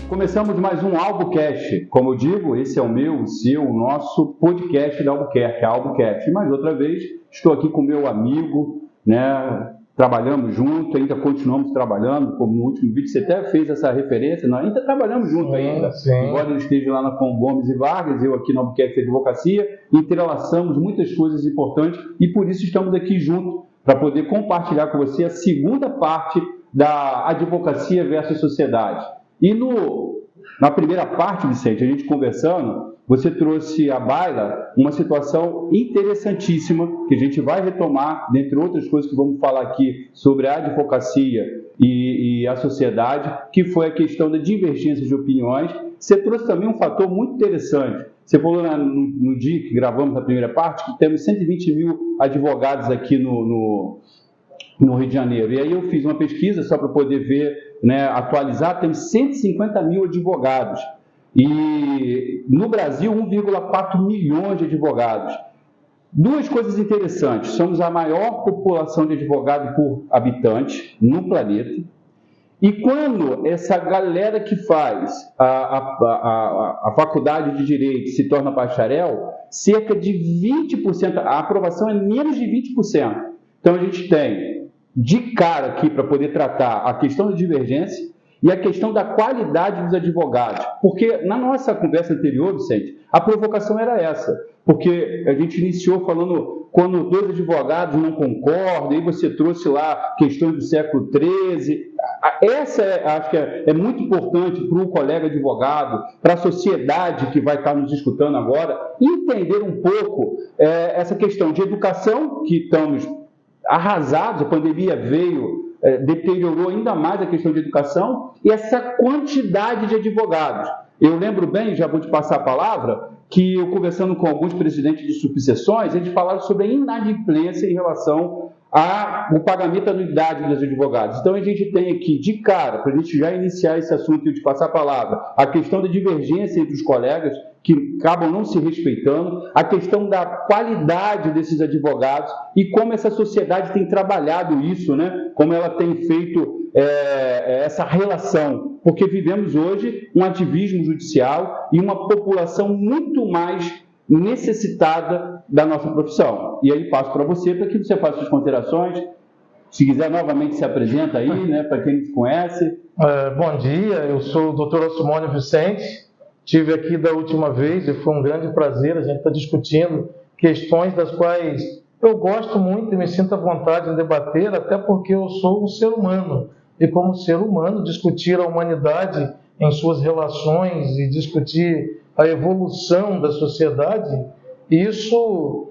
Começamos mais um AlboCast. Como eu digo, esse é o meu, o seu, o nosso podcast da Albuquerque, a AlboCast. Mais outra vez, estou aqui com o meu amigo, né? Trabalhamos juntos, ainda continuamos trabalhando, como no último vídeo você até fez essa referência, nós ainda trabalhamos juntos ainda. Sim. Embora ele esteja lá na Com Gomes e Vargas, eu aqui na Albuquerque Advocacia, entrelaçamos muitas coisas importantes e por isso estamos aqui juntos, para poder compartilhar com você a segunda parte da advocacia versus sociedade. E na primeira parte, Vicente, a gente conversando, você trouxe à baila uma situação interessantíssima, que a gente vai retomar, dentre outras coisas que vamos falar aqui sobre a advocacia e a sociedade, que foi a questão da divergência de opiniões. Você trouxe também um fator muito interessante. Você falou no dia que gravamos a primeira parte que temos 120 mil advogados aqui no Rio de Janeiro. E aí eu fiz uma pesquisa só para poder ver, né, atualizar, temos 150 mil advogados. E no Brasil, 1,4 milhões de advogados. Duas coisas interessantes. Somos a maior população de advogados por habitante no planeta. E quando essa galera que faz a faculdade de Direito se torna bacharel, cerca de 20%, a aprovação é menos de 20%. Então a gente tem de cara aqui para poder tratar a questão da divergência e a questão da qualidade dos advogados. Porque na nossa conversa anterior, Vicente, a provocação era essa. Porque a gente iniciou falando quando dois advogados não concordam, e você trouxe lá questões do século XIII. Essa, acho que é muito importante para o colega advogado, para a sociedade que vai estar nos escutando agora, entender um pouco essa questão de educação, que estamos arrasados, a pandemia veio, deteriorou ainda mais a questão de educação, e essa quantidade de advogados. Eu lembro bem, já vou te passar a palavra, que eu conversando com alguns presidentes de subseções, eles falaram sobre a inadimplência em relação ao pagamento da anuidade dos advogados. Então a gente tem aqui de cara, para a gente já iniciar esse assunto e eu te passar a palavra, a questão da divergência entre os colegas, que acabam não se respeitando, a questão da qualidade desses advogados e como essa sociedade tem trabalhado isso, né? Como ela tem feito essa relação, porque vivemos hoje um ativismo judicial e uma população muito mais necessitada da nossa profissão. E aí passo para você, para que você faça suas considerações. Se quiser novamente se apresenta aí, né? Para quem não te conhece. Bom dia, eu sou o Dr. Osmônio Vicente. Estive aqui da última vez e foi um grande prazer. A gente está discutindo questões das quais eu gosto muito e me sinto à vontade em debater, até porque eu sou um ser humano. E como ser humano, discutir a humanidade em suas relações e discutir a evolução da sociedade, isso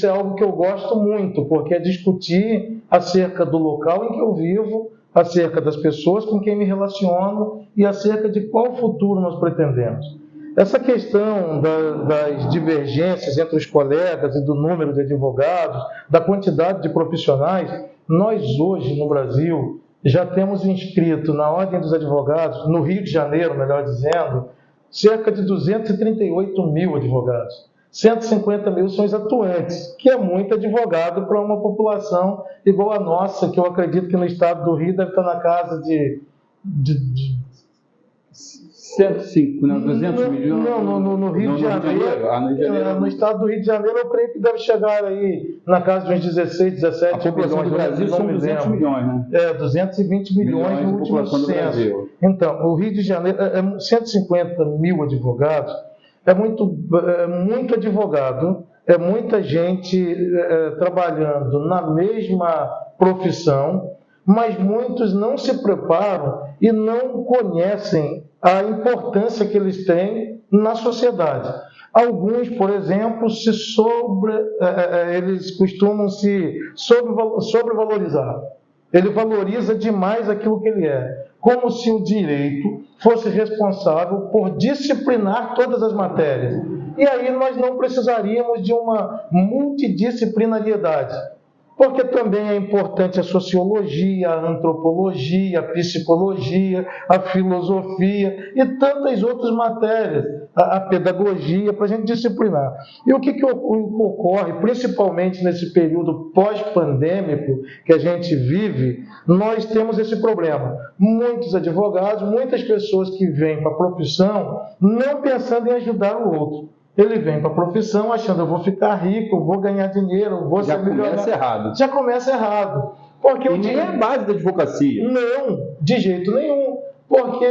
é algo que eu gosto muito, porque é discutir acerca do local em que eu vivo, acerca das pessoas com quem me relaciono e acerca de qual futuro nós pretendemos. Essa questão das divergências entre os colegas e do número de advogados, da quantidade de profissionais, nós hoje no Brasil já temos inscrito na Ordem dos Advogados, no Rio de Janeiro, melhor dizendo, cerca de 238 mil advogados. 150 mil são os atuantes, que é muito advogado para uma população igual a nossa, que eu acredito que no estado do Rio deve estar na casa de 105, não, 200 milhões? Não, no Rio de Janeiro. No estado do Rio de Janeiro, eu creio que deve chegar aí na casa de uns 16, 17 milhões. A população do Brasil são 200 milhões, né? 220 milhões no último censo. Então, o Rio de Janeiro, 150 mil advogados, é muito advogado, é muita gente trabalhando na mesma profissão, mas muitos não se preparam e não conhecem a importância que eles têm na sociedade. Alguns, por exemplo, eles costumam se sobrevalorizar. Ele valoriza demais aquilo que ele é, como se o direito fosse responsável por disciplinar todas as matérias. E aí nós não precisaríamos de uma multidisciplinariedade. porque também é importante a sociologia, a antropologia, a psicologia, a filosofia e tantas outras matérias, a pedagogia, para a gente disciplinar. E o que ocorre, principalmente nesse período pós-pandêmico que a gente vive, nós temos esse problema. Muitos advogados, muitas pessoas que vêm para a profissão não pensando em ajudar o outro. Ele vem para a profissão achando, eu vou ficar rico, eu vou ganhar dinheiro, eu vou ser milionário. Já começa errado. Já começa errado. Porque e nem é a base da advocacia. Não, de jeito nenhum. Porque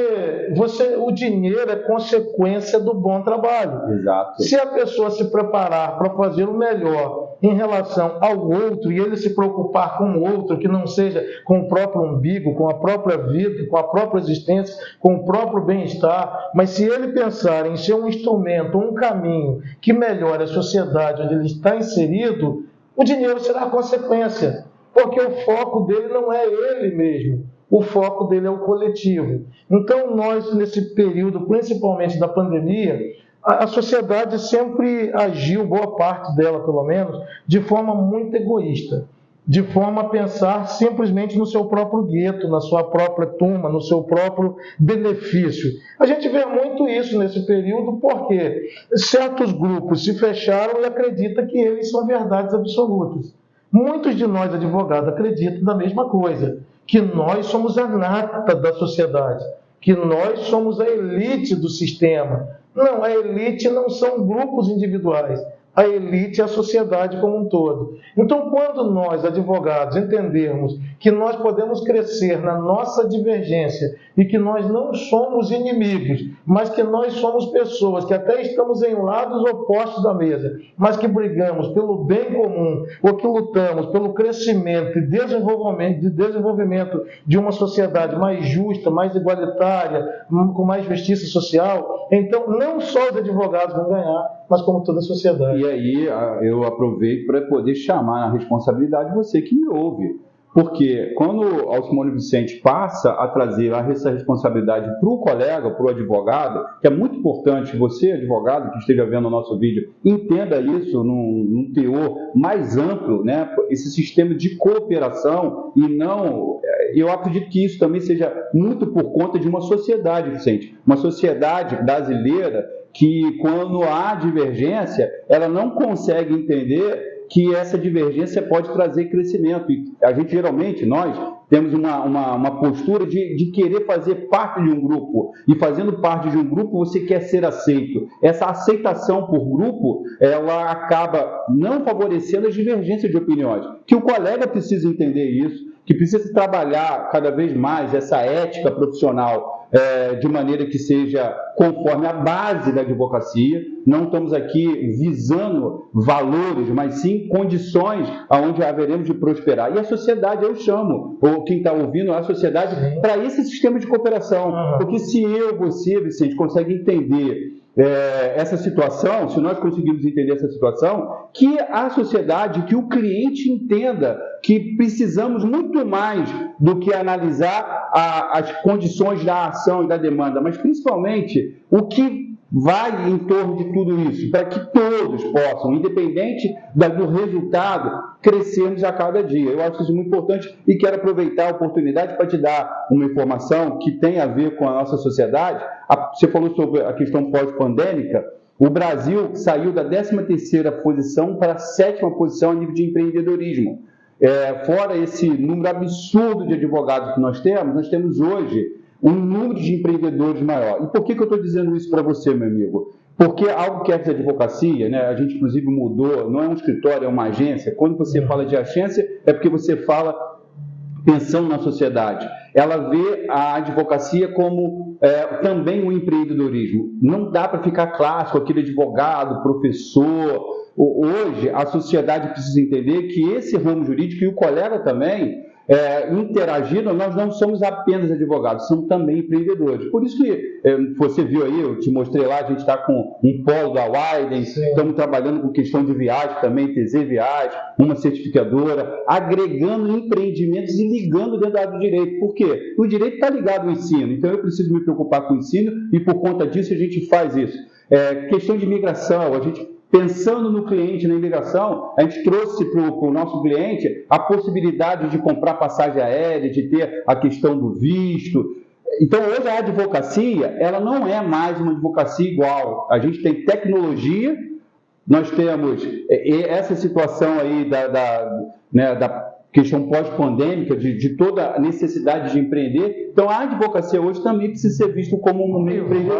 o dinheiro é consequência do bom trabalho. Exato. Se a pessoa se preparar para fazer o melhor em relação ao outro e ele se preocupar com o outro, que não seja com o próprio umbigo, com a própria vida, com a própria existência, com o próprio bem-estar, mas se ele pensar em ser um instrumento, um caminho que melhore a sociedade onde ele está inserido, o dinheiro será a consequência, porque o foco dele não é ele mesmo. O foco dele é o coletivo. Então, nós, nesse período, principalmente da pandemia, a sociedade sempre agiu, boa parte dela pelo menos, de forma muito egoísta, de forma a pensar simplesmente no seu próprio gueto, na sua própria turma, no seu próprio benefício. A gente vê muito isso nesse período porque certos grupos se fecharam e acreditam que eles são verdades absolutas. Muitos de nós, advogados, acreditam da mesma coisa, que nós somos a nata da sociedade, que nós somos a elite do sistema. Não, a elite não são grupos individuais, a elite é a sociedade como um todo. Então, quando nós, advogados, entendermos que nós podemos crescer na nossa divergência e que nós não somos inimigos, mas que nós somos pessoas que até estamos em lados opostos da mesa, mas que brigamos pelo bem comum, ou que lutamos pelo crescimento e desenvolvimento de uma sociedade mais justa, mais igualitária, com mais justiça social, então não só os advogados vão ganhar, mas como toda a sociedade. E aí eu aproveito para poder chamar na responsabilidade você que me ouve. Porque quando o Alcimone Vicente passa a trazer essa responsabilidade para o colega, para o advogado, que é muito importante você, advogado, que esteja vendo o nosso vídeo, entenda isso num teor mais amplo, né? Esse sistema de cooperação e não... Eu acredito que isso também seja muito por conta de uma sociedade, Vicente, uma sociedade brasileira que, quando há divergência, ela não consegue entender que essa divergência pode trazer crescimento. E a gente, geralmente, nós temos uma postura de querer fazer parte de um grupo. E fazendo parte de um grupo, você quer ser aceito. Essa aceitação por grupo, ela acaba não favorecendo as divergências de opiniões. Que o colega precisa entender isso, que precisa trabalhar cada vez mais essa ética profissional de maneira que seja conforme a base da advocacia. Não estamos aqui visando valores, mas sim condições onde haveremos de prosperar. E a sociedade, eu chamo, ou quem está ouvindo, a sociedade, para esse sistema de cooperação. Porque se eu, você, Vicente, consegue entender essa situação, se nós conseguirmos entender essa situação, que a sociedade, que o cliente entenda que precisamos muito mais do que analisar as condições da ação e da demanda, mas principalmente o que vai em torno de tudo isso, para que todos possam, independente do resultado, crescermos a cada dia. Eu acho isso muito importante e quero aproveitar a oportunidade para te dar uma informação que tem a ver com a nossa sociedade. Você falou sobre a questão pós-pandêmica. O Brasil saiu da 13ª posição para a 7ª posição a nível de empreendedorismo. Fora esse número absurdo de advogados que nós temos hoje um número de empreendedores maior. E por que eu estou dizendo isso para você, meu amigo? Porque algo que é de advocacia, né, a gente inclusive mudou, não é um escritório, é uma agência. Quando você fala de agência, é porque você fala pensando na sociedade. Ela vê a advocacia como também um empreendedorismo. Não dá para ficar clássico, aquele advogado, professor. Hoje, a sociedade precisa entender que esse ramo jurídico e o colega também, interagindo, nós não somos apenas advogados, somos também empreendedores. Por isso que você viu aí, eu te mostrei lá, a gente está com um polo da Widen, estamos trabalhando com questão de viagem também, TZ Viagem, uma certificadora, agregando empreendimentos e ligando dentro da área do direito. Por quê? O direito está ligado ao ensino, então eu preciso me preocupar com o ensino e por conta disso a gente faz isso. Questão de imigração, a gente pensando no cliente, na imigração, a gente trouxe para o nosso cliente a possibilidade de comprar passagem aérea, de ter a questão do visto. Então, hoje a advocacia, ela não é mais uma advocacia igual. A gente tem tecnologia, nós temos essa situação aí da questão pós-pandêmica, de toda a necessidade de empreender. Então, a advocacia hoje também precisa ser vista como um meio empreendedor.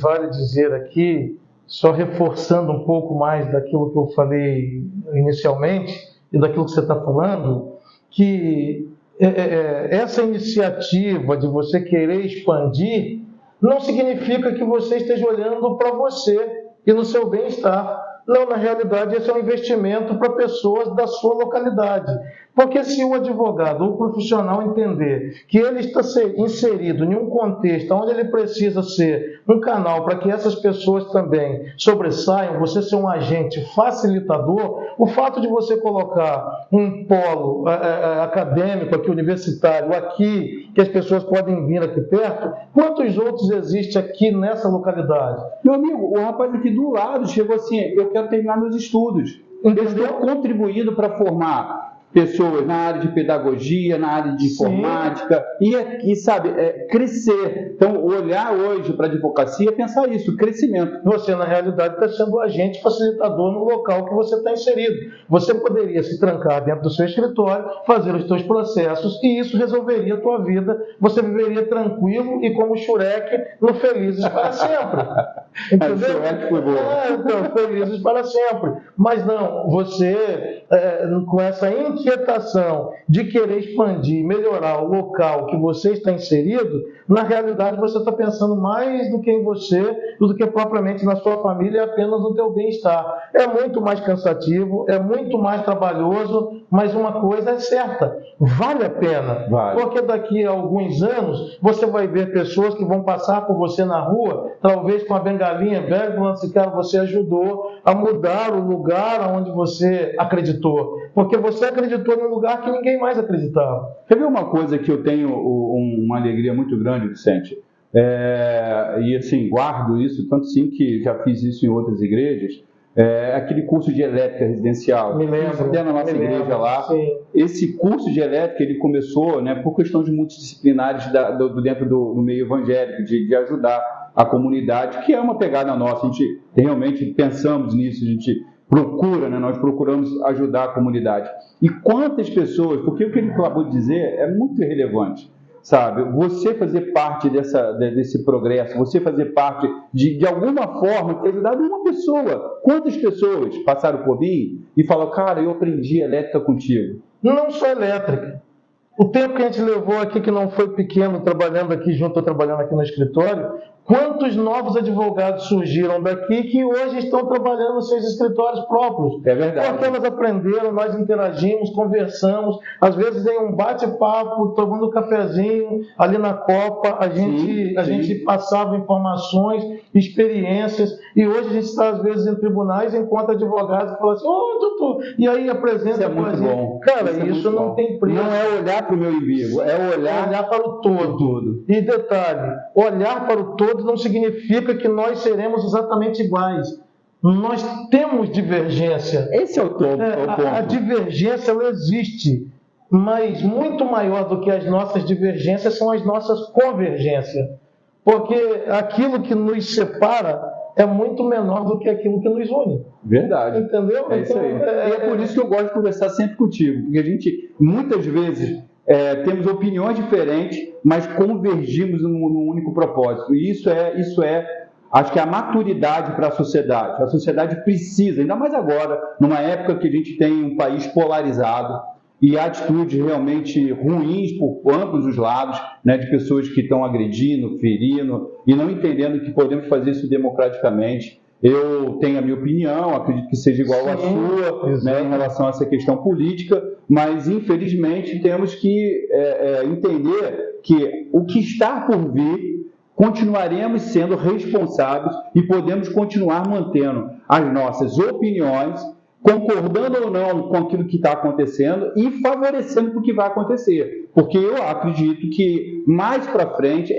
Vale dizer aqui, só reforçando um pouco mais daquilo que eu falei inicialmente e daquilo que você está falando, que essa iniciativa de você querer expandir não significa que você esteja olhando para você e no seu bem-estar. Não, na realidade, esse é um investimento para pessoas da sua localidade. Porque se o advogado ou o profissional entender que ele está inserido em um contexto onde ele precisa ser um canal para que essas pessoas também sobressaiam, você ser um agente facilitador, o fato de você colocar um polo acadêmico aqui, universitário, aqui, que as pessoas podem vir aqui perto, quantos outros existem aqui nessa localidade? Meu amigo, o rapaz aqui do lado chegou assim, eu quero terminar meus estudos. Eu estou contribuindo para formar pessoas na área de pedagogia, na área de informática, e sabe, crescer. Então, olhar hoje para a advocacia é pensar isso, crescimento. Você, na realidade, está sendo o agente facilitador no local que você está inserido. Você poderia se trancar dentro do seu escritório, fazer os seus processos, e isso resolveria a tua vida. Você viveria tranquilo e como Shurek, no Felizes para sempre. Entendeu? Shurek foi bom. Então, felizes para sempre. Mas não, você, com essa inquietação de querer expandir, melhorar o local que você está inserido, na realidade você está pensando mais do que em você, do que propriamente na sua família, e apenas no teu bem-estar. É muito mais cansativo, é muito mais trabalhoso, mas uma coisa é certa, vale a pena. Vale. Porque daqui a alguns anos você vai ver pessoas que vão passar por você na rua, talvez com a bengalinha velha, falando assim, cara, você ajudou a mudar o lugar onde você acreditou. Porque você acreditou num lugar que ninguém mais acreditava. Quer ver uma coisa que eu tenho uma alegria muito grande, Vicente? E assim, guardo isso, tanto sim que já fiz isso em outras igrejas, aquele curso de elétrica residencial. Me lembro. Até na nossa igreja lá. Sim. Esse curso de elétrica, ele começou por questões multidisciplinares dentro do meio evangélico, de ajudar a comunidade, que é uma pegada nossa. A gente realmente pensamos nisso, a gente procura, nós procuramos ajudar a comunidade. E quantas pessoas, porque o que ele acabou de dizer é muito relevante, sabe? Você fazer parte desse progresso, você fazer parte de alguma forma ter ajudado uma pessoa. Quantas pessoas passaram por mim e falaram, cara, eu aprendi elétrica contigo? Não só elétrica. O tempo que a gente levou aqui, que não foi pequeno, trabalhando aqui junto, trabalhando aqui no escritório, quantos novos advogados surgiram daqui que hoje estão trabalhando nos seus escritórios próprios? É verdade. Porque elas aprenderam, nós interagimos, conversamos, às vezes em um bate-papo, tomando um cafezinho, ali na Copa, a gente passava informações, experiências, e hoje a gente está às vezes em tribunais, encontra advogados e fala assim, doutor, e aí apresenta. Isso é muito bom. Cara, isso não tem preço. Não é olhar para o meu inimigo, é olhar para o todo. E detalhe, olhar para o todo não significa que nós seremos exatamente iguais. Nós temos divergência. Esse é o ponto. A divergência ela existe, mas muito maior do que as nossas divergências são as nossas convergências. Porque aquilo que nos separa é muito menor do que aquilo que nos une. Verdade. Entendeu? É isso aí. E é por isso que eu gosto de conversar sempre contigo, porque a gente, muitas vezes, temos opiniões diferentes, mas convergimos num único propósito. E isso é, acho que é a maturidade para a sociedade. A sociedade precisa, ainda mais agora, numa época que a gente tem um país polarizado e atitudes realmente ruins por ambos os lados, de pessoas que estão agredindo, ferindo e não entendendo que podemos fazer isso democraticamente. Eu tenho a minha opinião, acredito que seja igual à sua, em relação a essa questão política, mas infelizmente temos que entender que o que está por vir, continuaremos sendo responsáveis e podemos continuar mantendo as nossas opiniões, concordando ou não com aquilo que está acontecendo e favorecendo o que vai acontecer. porque eu acredito que mais para frente,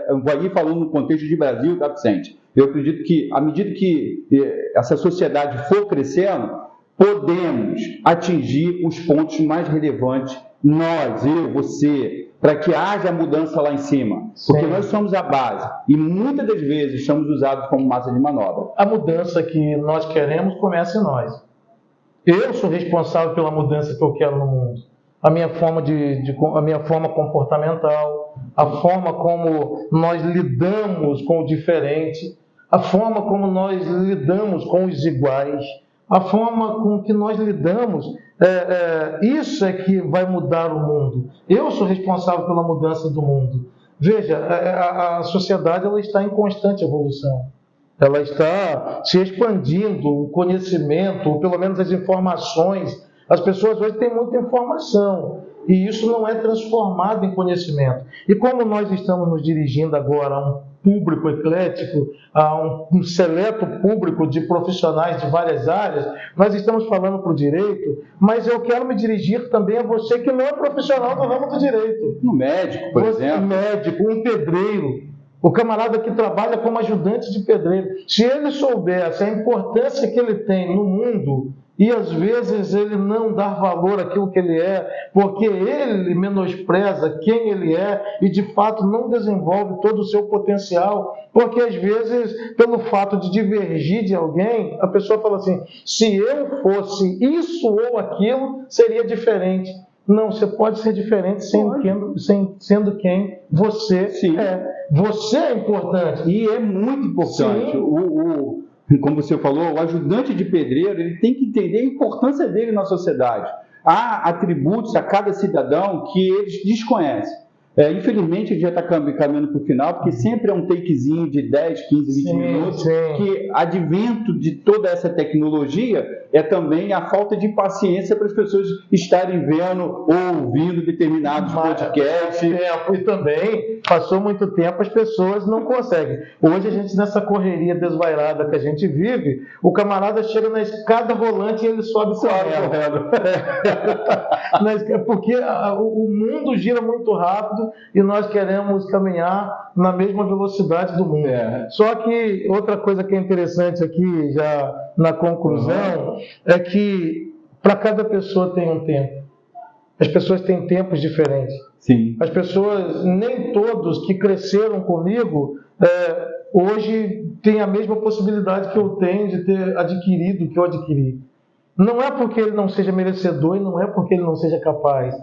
eu vou aí falando no contexto de Brasil, tá, Vicente? Eu acredito que, à medida que essa sociedade for crescendo, podemos atingir os pontos mais relevantes, nós, eu, você, para que haja mudança lá em cima. Porque Sim. Nós somos a base e muitas das vezes somos usados como massa de manobra. A mudança que nós queremos começa em nós. Eu sou responsável pela mudança que eu quero no mundo. A minha forma a minha forma comportamental, a forma como nós lidamos com o diferente, a forma como nós lidamos com os iguais, a forma com que nós lidamos, isso é que vai mudar o mundo. Eu sou responsável pela mudança do mundo. Veja, a sociedade ela está em constante evolução. Ela está se expandindo, o conhecimento, ou pelo menos as informações. As pessoas hoje têm muita informação e isso não é transformado em conhecimento. E como nós estamos nos dirigindo agora a um público eclético, a um seleto público de profissionais de várias áreas, nós estamos falando para o direito, mas eu quero me dirigir também a você que não é profissional do ramo do direito. Um médico, por exemplo. Um médico, um pedreiro, o camarada que trabalha como ajudante de pedreiro. Se ele soubesse a importância que ele tem no mundo, e às vezes ele não dá valor àquilo que ele é, porque ele menospreza quem ele é e de fato não desenvolve todo o seu potencial, porque às vezes, pelo fato de divergir de alguém, a pessoa fala assim, se eu fosse isso ou aquilo, seria diferente. Não, você pode ser diferente sendo quem você Sim. é. Você é importante. E é muito importante. Como você falou, o ajudante de pedreiro ele tem que entender a importância dele na sociedade. Há atributos a cada cidadão que eles desconhecem. Infelizmente, a gente já está caminhando para o final, porque sempre é um takezinho de 10, 15, 20 minutos, que advento de toda essa tecnologia é também a falta de paciência para as pessoas estarem vendo ou ouvindo determinados podcasts. E também, passou muito tempo, as pessoas não conseguem. Hoje, a gente, nessa correria desvairada que a gente vive, o camarada chega na escada rolante e ele sobe correndo. Porque o mundo gira muito rápido, e nós queremos caminhar na mesma velocidade do mundo. Só que outra coisa que é interessante aqui, já na conclusão, é que para cada pessoa tem um tempo. As pessoas têm tempos diferentes. Sim. As pessoas, nem todos que cresceram comigo, hoje têm a mesma possibilidade que eu tenho de ter adquirido o que eu adquiri. Não é porque ele não seja merecedor e não é porque ele não seja capaz.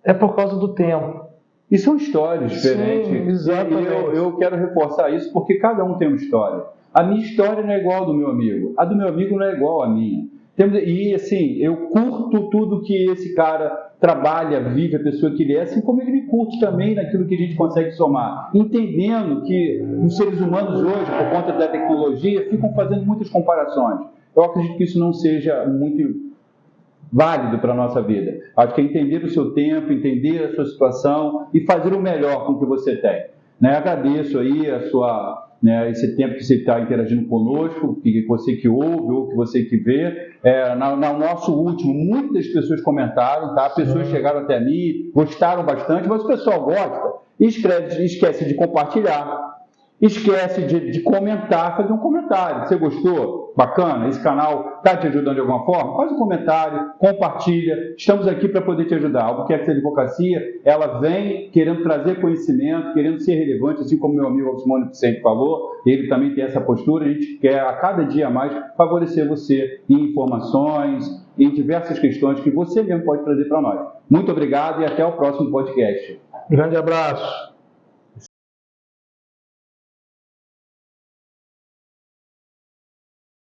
É por causa do tempo. E são histórias diferentes. Sim, exatamente. Eu quero reforçar isso porque cada um tem uma história. A minha história não é igual ao do meu amigo. A do meu amigo não é igual à minha. E assim, eu curto tudo que esse cara trabalha, vive, a pessoa que ele é, assim como ele me curte também naquilo que a gente consegue somar. Entendendo que os seres humanos hoje, por conta da tecnologia, ficam fazendo muitas comparações. Eu acredito que isso não seja muito válido para a nossa vida. Acho que é entender o seu tempo, entender a sua situação e fazer o melhor com o que você tem. Agradeço aí esse tempo que você está interagindo conosco, que você que ouve ou que você que vê. No nosso último, muitas pessoas comentaram, tá? Pessoas chegaram até mim, gostaram bastante, mas o pessoal gosta e esquece de compartilhar. Esquece de comentar, fazer um comentário. Você gostou? Bacana? Esse canal está te ajudando de alguma forma? Faz um comentário, compartilha. Estamos aqui para poder te ajudar. A Albuquerque Advocacia, ela vem querendo trazer conhecimento, querendo ser relevante, assim como meu amigo Alcimone Vicente falou. Ele também tem essa postura. A gente quer, a cada dia mais, favorecer você em informações, em diversas questões que você mesmo pode trazer para nós. Muito obrigado e até o próximo podcast. Grande abraço.